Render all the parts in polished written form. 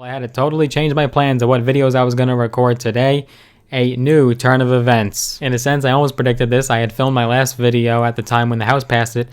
I had to totally change my plans of what videos I was going to record today. A new turn of events. In a sense, I almost predicted this. I had filmed my last video at the time when the House passed it,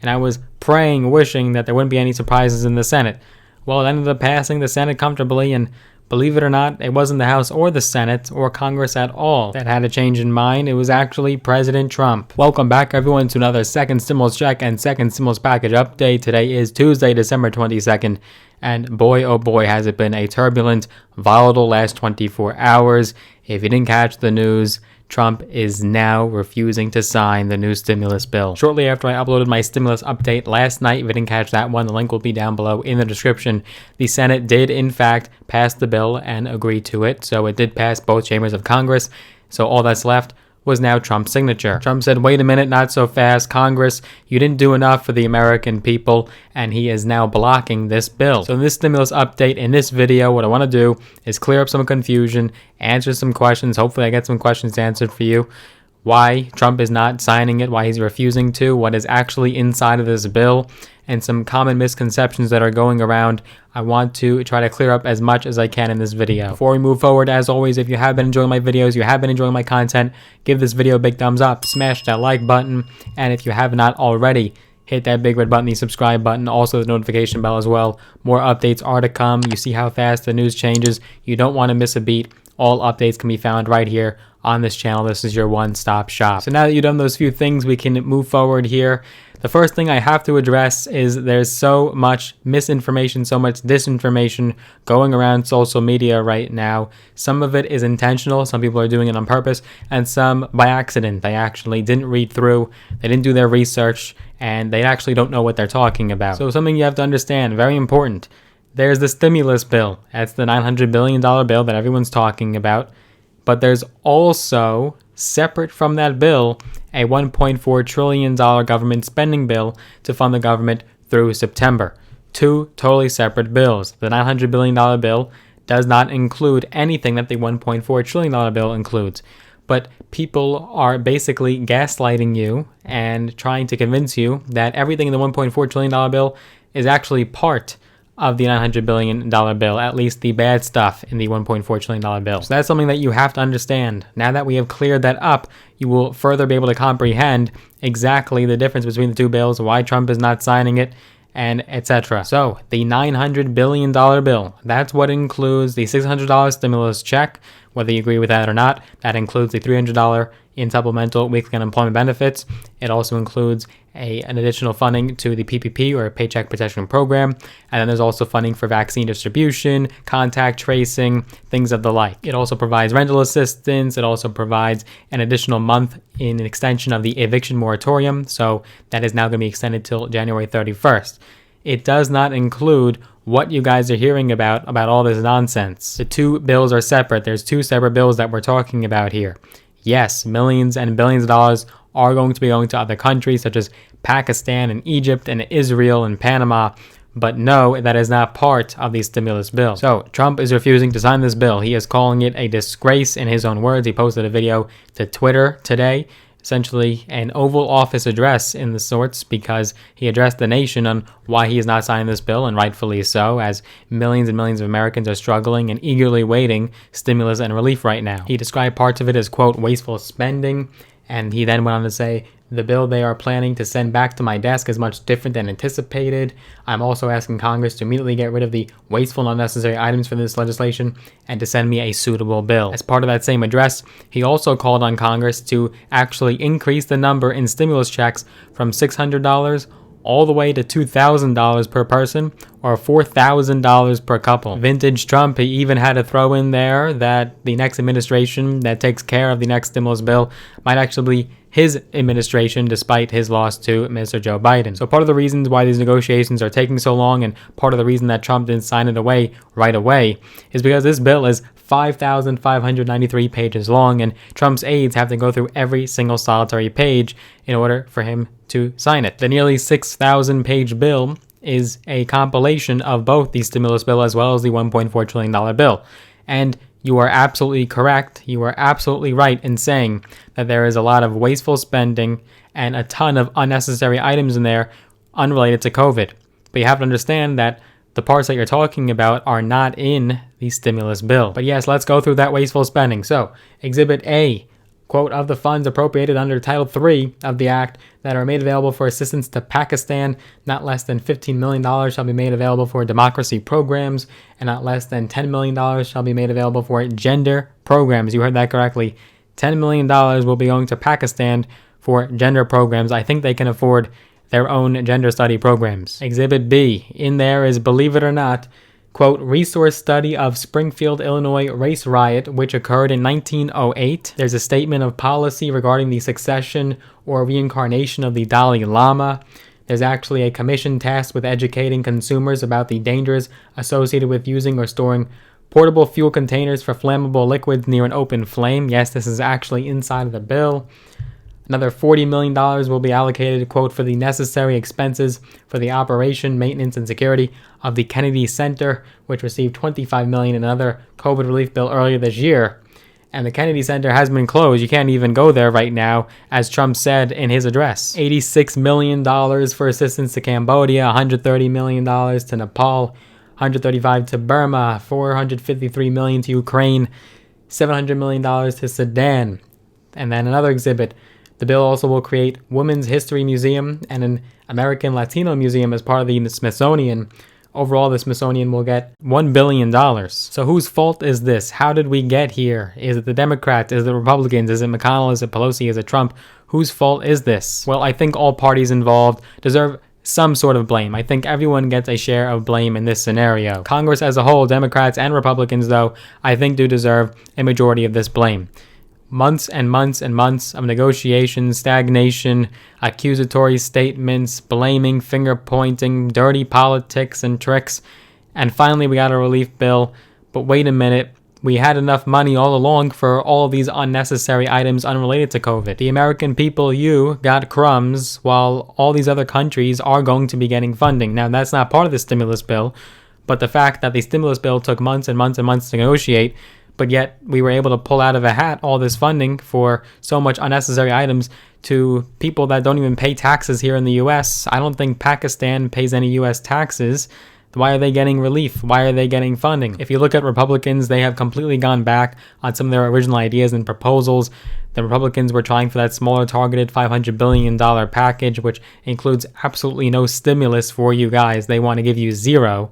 and I was praying, wishing that there wouldn't be any surprises in the Senate. Well, it ended up passing the Senate comfortably, and believe it or not, it wasn't the House or the Senate or Congress at all that had a change in mind. It was actually President Trump. Welcome back, everyone, to another second stimulus check and second stimulus package update. Today is Tuesday, December 22nd, and boy, oh boy, has it been a turbulent, volatile last 24 hours. If you didn't catch the news, Trump is now refusing to sign the new stimulus bill. Shortly after I uploaded my stimulus update last night, if you didn't catch that one, the link will be down below in the description. The Senate did, in fact, pass the bill and agree to it. So it did pass both chambers of Congress. So all that's left was now Trump's signature. Trump said, wait a minute, not so fast, Congress, you didn't do enough for the American people, and he is now blocking this bill. So in this stimulus update, in this video, what I want to do is clear up some confusion, answer some questions, hopefully I get some questions answered for you, why Trump is not signing it, why he's refusing to, what is actually inside of this bill, and some common misconceptions that are going around. I want to try to clear up as much as I can in this video. Before we move forward, as always, if you have been enjoying my videos, you have been enjoying my content, give this video a big thumbs up, smash that like button, and if you have not already, hit that big red button, the subscribe button, also the notification bell as well. More updates are to come. You see how fast the news changes. You don't want to miss a beat. All updates can be found right here on this channel. This is your one-stop shop. So now that you've done those few things, we can move forward here. The first thing I have to address is there's so much misinformation, so much disinformation going around social media right now. Some of it is intentional. Some people are doing it on purpose, and some by accident. They actually didn't read through, they didn't do their research, and they actually don't know what they're talking about. So something you have to understand, very important. There's the stimulus bill. That's the $900 billion bill that everyone's talking about. But there's also, separate from that bill, a $1.4 trillion government spending bill to fund the government through September. Two totally separate bills. The $900 billion bill does not include anything that the $1.4 trillion bill includes. But people are basically gaslighting you and trying to convince you that everything in the $1.4 trillion bill is actually part of the $900 billion bill, at least the bad stuff in the $1.4 trillion bill. So that's something that you have to understand. Now that we have cleared that up, you will further be able to comprehend exactly the difference between the two bills, why Trump is not signing it, and etc. So the $900 billion bill, that's what includes the $600 stimulus check, whether you agree with that or not. That includes the $300 in supplemental weekly unemployment benefits. It also includes an additional funding to the PPP, or Paycheck Protection Program. And then there's also funding for vaccine distribution, contact tracing, things of the like. It also provides rental assistance. It also provides an additional month in an extension of the eviction moratorium. So that is now going to be extended till January 31st. It does not include what you guys are hearing about all this nonsense. The two bills are separate. There's two separate bills that we're talking about here. Yes, millions and billions of dollars are going to be going to other countries such as Pakistan and Egypt and Israel and Panama, but no, that is not part of the stimulus bill. So Trump is refusing to sign this bill. He is calling it a disgrace in his own words. He posted a video to Twitter today, essentially an Oval Office address in the sorts, because he addressed the nation on why he is not signing this bill, and rightfully so, as millions and millions of Americans are struggling and eagerly waiting stimulus and relief right now. He described parts of it as, quote, wasteful spending, and he then went on to say, the bill they are planning to send back to my desk is much different than anticipated. I'm also asking Congress to immediately get rid of the wasteful and unnecessary items for this legislation and to send me a suitable bill. As part of that same address, he also called on Congress to actually increase the number in stimulus checks from $600 all the way to $2,000 per person, or $4,000 per couple. Vintage Trump, he even had to throw in there that the next administration that takes care of the next stimulus bill might actually be his administration, despite his loss to Mr. Joe Biden. So part of the reasons why these negotiations are taking so long, and part of the reason that Trump didn't sign it away right away, is because this bill is 5,593 pages long, and Trump's aides have to go through every single solitary page in order for him to sign it. The nearly 6,000 page bill is a compilation of both the stimulus bill as well as the $1.4 trillion bill. And you are absolutely correct. You are absolutely right in saying that there is a lot of wasteful spending and a ton of unnecessary items in there unrelated to COVID. But you have to understand that the parts that you're talking about are not in the stimulus bill. But yes, let's go through that wasteful spending. So, Exhibit A, quote, of the funds appropriated under Title III of the Act that are made available for assistance to Pakistan, not less than $15 million shall be made available for democracy programs, and not less than $10 million shall be made available for gender programs. You heard that correctly. $10 million will be going to Pakistan for gender programs. I think they can afford their own gender study programs. Exhibit B, in there is, believe it or not, quote, resource study of Springfield, Illinois race riot, which occurred in 1908. There's a statement of policy regarding the succession or reincarnation of the Dalai Lama. There's actually a commission tasked with educating consumers about the dangers associated with using or storing portable fuel containers for flammable liquids near an open flame. Yes, this is actually inside of the bill. Another $40 million will be allocated, quote, for the necessary expenses for the operation, maintenance, and security of the Kennedy Center, which received $25 million in another COVID relief bill earlier this year. And the Kennedy Center has been closed. You can't even go there right now, as Trump said in his address. $86 million for assistance to Cambodia, $130 million to Nepal, $135 million to Burma, $453 million to Ukraine, $700 million to Sudan. And then another exhibit. The bill also will create Women's History Museum and an American Latino Museum as part of the Smithsonian. Overall, the Smithsonian will get $1 billion. So whose fault is this? How did we get here? Is it the Democrats? Is it the Republicans? Is it McConnell? Is it Pelosi? Is it Trump? Whose fault is this? Well, I think all parties involved deserve some sort of blame. I think everyone gets a share of blame in this scenario. Congress as a whole, Democrats and Republicans, though, I think do deserve a majority of this blame. Months and months and months of negotiations, stagnation, accusatory statements, blaming, finger-pointing, dirty politics and tricks, and finally we got a relief bill. But wait a minute, we had enough money all along for all these unnecessary items unrelated to COVID. The American people, you, got crumbs, while all these other countries are going to be getting funding. Now, that's not part of the stimulus bill, but the fact that the stimulus bill took months and months and months to negotiate, but yet we were able to pull out of a hat all this funding for so much unnecessary items to people that don't even pay taxes here in the U.S. I don't think Pakistan pays any U.S. taxes. Why are they getting relief? Why are they getting funding? If you look at Republicans, they have completely gone back on some of their original ideas and proposals. The Republicans were trying for that smaller targeted $500 billion package, which includes absolutely no stimulus for you guys. They want to give you zero.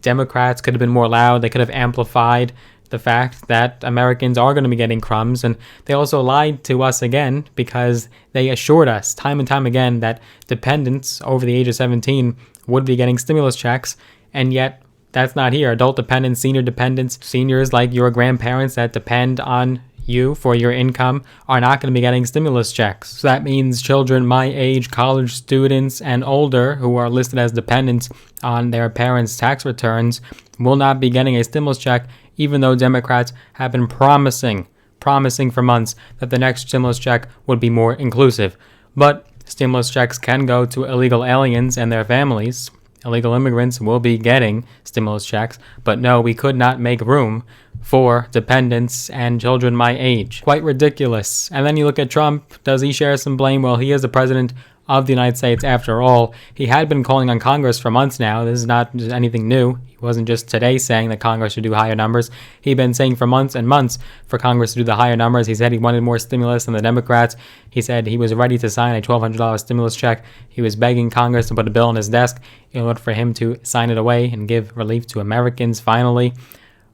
Democrats could have been more loud. They could have amplified the fact that Americans are going to be getting crumbs, and they also lied to us again because they assured us time and time again that dependents over the age of 17 would be getting stimulus checks, and yet that's not here. Adult dependents, senior dependents, seniors like your grandparents that depend on you for your income are not going to be getting stimulus checks. So that means children my age, college students, and older who are listed as dependents on their parents' tax returns will not be getting a stimulus check, even though Democrats have been promising for months that the next stimulus check would be more inclusive. But stimulus checks can go to illegal aliens and their families. Illegal immigrants will be getting stimulus checks, but no, we could not make room for dependents and children my age. Quite ridiculous. And then you look at Trump. Does he share some blame? Well, he is the president of the United States after all. He had been calling on Congress for months now. This is not just anything new. He wasn't just today saying that Congress should do higher numbers. He'd been saying for months and months for Congress to do the higher numbers. He said he wanted more stimulus than the Democrats. He said he was ready to sign a $1,200 stimulus check. He was begging Congress to put a bill on his desk in order for him to sign it away and give relief to Americans finally.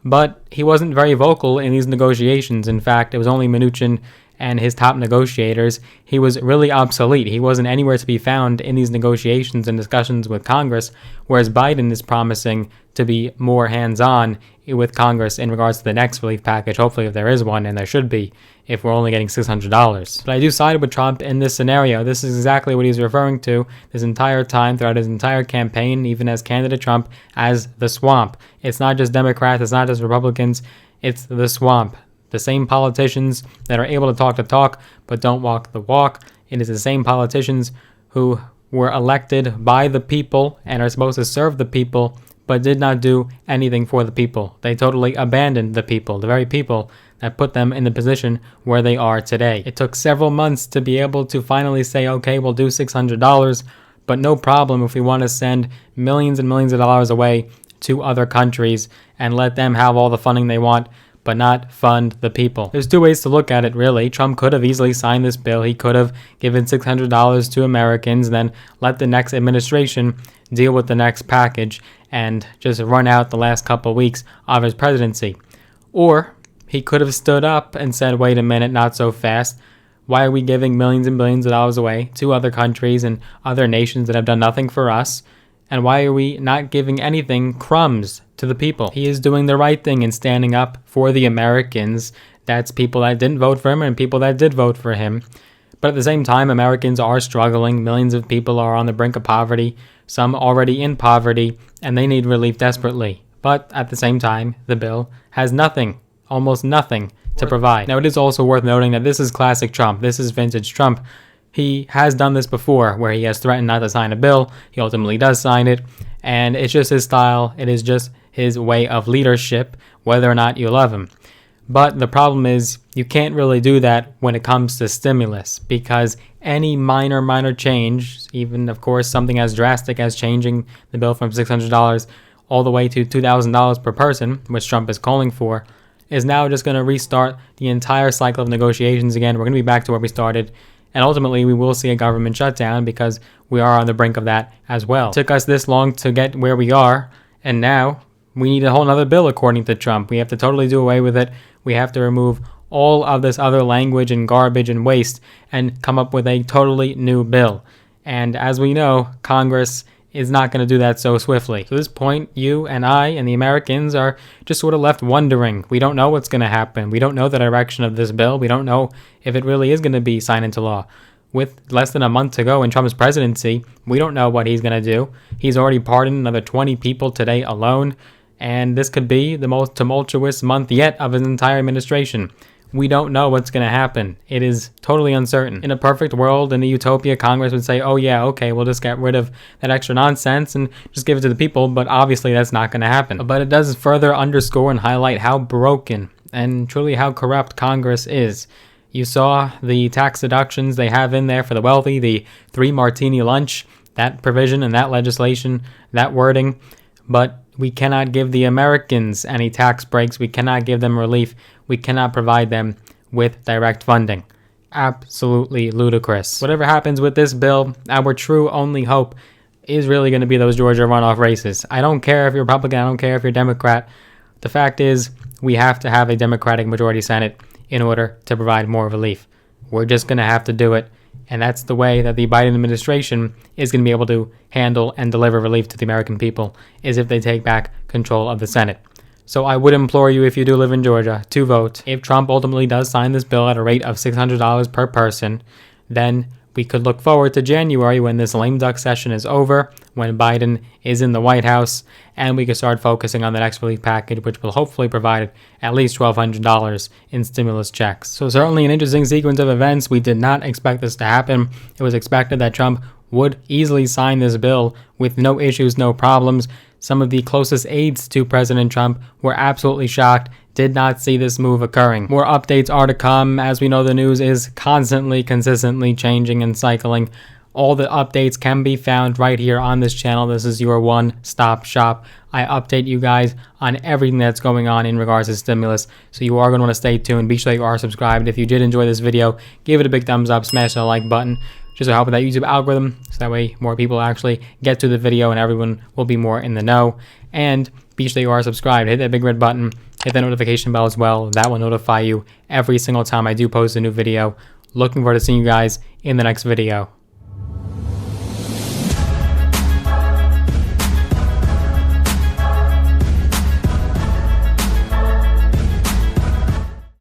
But he wasn't very vocal in these negotiations. In fact, it was only Mnuchin and his top negotiators. He was really obsolete. He wasn't anywhere to be found in these negotiations and discussions with Congress, whereas Biden is promising to be more hands-on with Congress in regards to the next relief package, hopefully if there is one, and there should be, if we're only getting $600. But I do side with Trump in this scenario. This is exactly what he's referring to this entire time, throughout his entire campaign, even as candidate Trump, as the swamp. It's not just Democrats, it's not just Republicans, it's the swamp. The same politicians that are able to talk the talk but don't walk the walk. It is the same politicians who were elected by the people and are supposed to serve the people but did not do anything for the people. They totally abandoned the people, the very people that put them in the position where they are today. It took several months to be able to finally say, okay, we'll do $600, but no problem if we want to send millions and millions of dollars away to other countries and let them have all the funding they want, but not fund the people. There's two ways to look at it, really. Trump could have easily signed this bill. He could have given $600 to Americans, then let the next administration deal with the next package and just run out the last couple weeks of his presidency. Or he could have stood up and said, wait a minute, not so fast. Why are we giving millions and billions of dollars away to other countries and other nations that have done nothing for us? And why are we not giving anything, crumbs, to the people? He is doing the right thing in standing up for the Americans. That's people that didn't vote for him and people that did vote for him. But at the same time, Americans are struggling. Millions of people are on the brink of poverty, some already in poverty, and they need relief desperately. But at the same time, the bill has nothing, almost nothing, to provide. Now, it is also worth noting that this is classic Trump. This is vintage Trump. He has done this before, where he has threatened not to sign a bill. He ultimately does sign it, and it's just his style. It is just his way of leadership, whether or not you love him. But the problem is, you can't really do that when it comes to stimulus, because any minor change, even, of course, something as drastic as changing the bill from $600 all the way to $2,000 per person, which Trump is calling for, is now just going to restart the entire cycle of negotiations again. We're going to be back to where we started. And ultimately, we will see a government shutdown because we are on the brink of that as well. It took us this long to get where we are, and now we need a whole other bill according to Trump. We have to totally do away with it. We have to remove all of this other language and garbage and waste and come up with a totally new bill. And as we know, Congress is not going to do that so swiftly. So at this point, you and I and the Americans are just sort of left wondering. We don't know what's going to happen. We don't know the direction of this bill. We don't know if it really is going to be signed into law. With less than a month to go in Trump's presidency, we don't know what he's going to do. He's already pardoned another 20 people today alone, and this could be the most tumultuous month yet of his entire administration. We don't know what's going to happen. It is totally uncertain. In a perfect world, in a utopia, Congress would say, oh yeah, okay, we'll just get rid of that extra nonsense and just give it to the people, but obviously that's not going to happen. But it does further underscore and highlight how broken and truly how corrupt Congress is. You saw the tax deductions they have in there for the wealthy, the 3 martini lunch, that provision and that legislation, that wording, but we cannot give the Americans any tax breaks. We cannot give them relief. We cannot provide them with direct funding. Absolutely ludicrous. Whatever happens with this bill, our true only hope is really going to be those Georgia runoff races. I don't care if you're Republican. I don't care if you're Democrat. The fact is, we have to have a Democratic majority Senate in order to provide more relief. We're just going to have to do it. And that's the way that the Biden administration is going to be able to handle and deliver relief to the American people, is if they take back control of the Senate. So I would implore you, if you do live in Georgia, to vote. If Trump ultimately does sign this bill at a rate of $600 per person, then we could look forward to January when this lame duck session is over, when Biden is in the White House, and we can start focusing on the next relief package, which will hopefully provide at least $1,200 in stimulus checks. So certainly an interesting sequence of events. We did not expect this to happen. It was expected that Trump would easily sign this bill with no issues, no problems. Some of the closest aides to President Trump were absolutely shocked, did not see this move occurring. More updates are to come. As we know, the news is constantly, consistently changing and cycling. All the updates can be found right here on this channel. This is your one-stop shop. I update you guys on everything that's going on in regards to stimulus, so you are going to want to stay tuned. Be sure you are subscribed. If you did enjoy this video, give it a big thumbs up, smash the like button, just to help with that YouTube algorithm, so that way more people actually get to the video and everyone will be more in the know. And be sure you are subscribed. Hit that big red button, hit that notification bell as well. That will notify you every single time I do post a new video. Looking forward to seeing you guys in the next video.